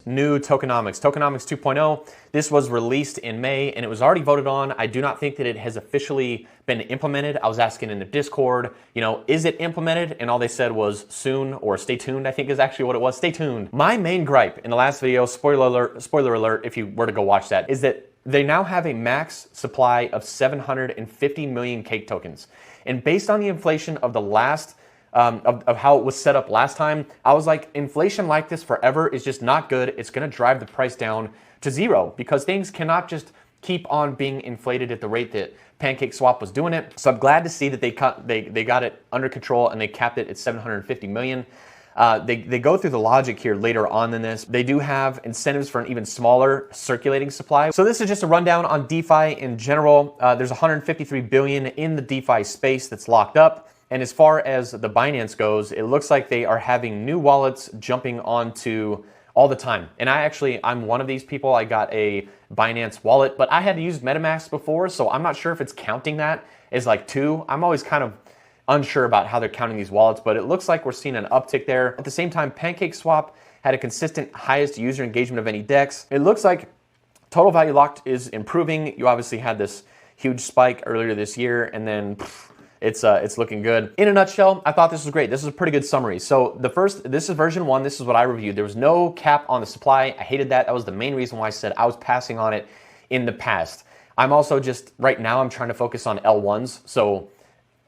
New tokenomics, tokenomics 2.0. This was released in May and it was already voted on. I do not think that it has officially been implemented. I was asking in the Discord, is it implemented? And all they said was soon, or stay tuned, I think is actually what it was. Stay tuned. My main gripe in the last video, spoiler alert if you were to go watch that, is that they now have a max supply of 750 million cake tokens. And based on the inflation of the last of how it was set up last time, I was like, inflation like this forever is just not good. It's going to drive the price down to zero because things cannot just keep on being inflated at the rate that Pancakeswap was doing it. So I'm glad to see that they got it under control and they capped it at 750 million. They go through the logic here later on in this. They do have incentives for an even smaller circulating supply. So this is just a rundown on DeFi in general. There's 153 billion in the DeFi space that's locked up. And as far as the Binance goes, it looks like they are having new wallets jumping onto all the time. And I'm one of these people. I got a Binance wallet, but I had to use metamask before, so I'm not sure if it's counting that as like two. I'm always kind of unsure about how they're counting these wallets, but it looks like we're seeing an uptick there. At the same time, Pancakeswap had a consistent highest user engagement of any DEX. It looks like total value locked is improving. You obviously had this huge spike earlier this year, and then it's looking good. In a nutshell, I thought this was great. This is a pretty good summary. So this is version 1. This is what I reviewed. There was no cap on the supply. I hated that. That was the main reason why I said I was passing on it in the past. I'm also right now I'm trying to focus on L1s. So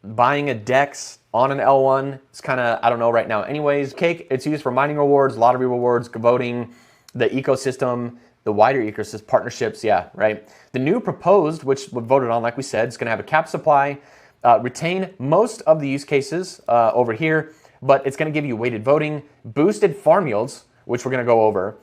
buying a DEX on an L1 is kind of, I don't know right now. Anyways, Cake, it's used for mining rewards, lottery rewards, voting, the ecosystem, the wider ecosystem, partnerships, yeah, right? The new proposed, which we voted on, like we said, is going to have a cap supply, retain most of the use cases over here, but it's going to give you weighted voting, boosted farm yields, which we're going to go over,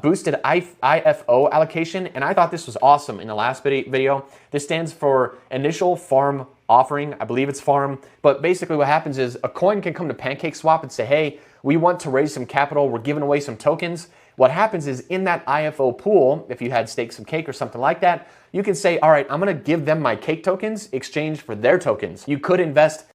boosted IFO allocation, and I thought this was awesome in the last video. This stands for initial farm offering. I believe it's farm, but basically what happens is a coin can come to Pancakeswap and say, hey, we want to raise some capital. We're giving away some tokens. What happens is in that IFO pool, if you had staked some cake or something like that, you can say, all right, I'm going to give them my cake tokens exchanged for their tokens. You could invest